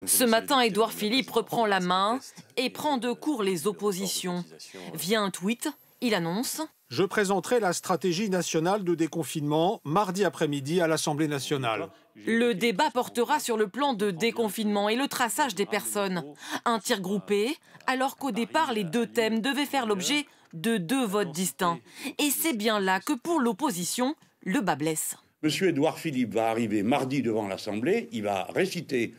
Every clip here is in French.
Ce matin, Édouard Philippe reprend la main et prend de court les oppositions. Via un tweet, il annonce « Je présenterai la stratégie nationale de déconfinement mardi après-midi à l'Assemblée nationale. » Le débat portera sur le plan de déconfinement et le traçage des personnes. Un tir groupé, alors qu'au départ, les deux thèmes devaient faire l'objet de deux votes distincts. Et c'est bien là que pour l'opposition, le bât blesse. Monsieur Édouard Philippe va arriver mardi devant l'Assemblée, il va réciter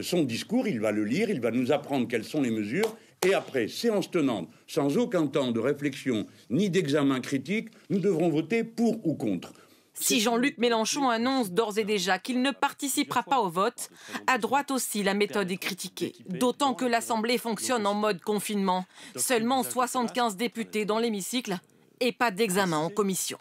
son discours, il va le lire, il va nous apprendre quelles sont les mesures. Et après, séance tenante, sans aucun temps de réflexion ni d'examen critique, nous devrons voter pour ou contre. Si Jean-Luc Mélenchon annonce d'ores et déjà qu'il ne participera pas au vote, à droite aussi la méthode est critiquée. D'autant que l'Assemblée fonctionne en mode confinement. Seulement 75 députés dans l'hémicycle et pas d'examen en commission.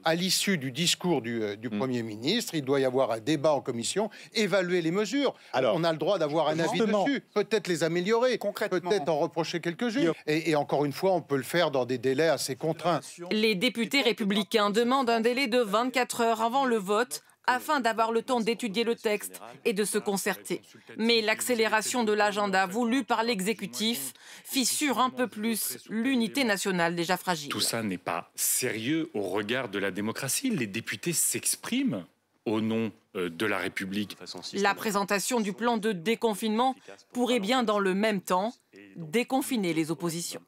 À l'issue du discours du Premier ministre, il doit y avoir un débat en commission, évaluer les mesures. Alors, on a le droit d'avoir un avis dessus, peut-être les améliorer, peut-être en reprocher quelques-unes. Et encore une fois, on peut le faire dans des délais assez contraints. Les députés républicains demandent un délai de 24 heures avant le vote afin d'avoir le temps d'étudier le texte et de se concerter. Mais l'accélération de l'agenda voulu par l'exécutif fissure un peu plus l'unité nationale déjà fragile. Tout ça n'est pas sérieux au regard de la démocratie. Les députés s'expriment au nom de la République. La présentation du plan de déconfinement pourrait bien dans le même temps déconfiner les oppositions.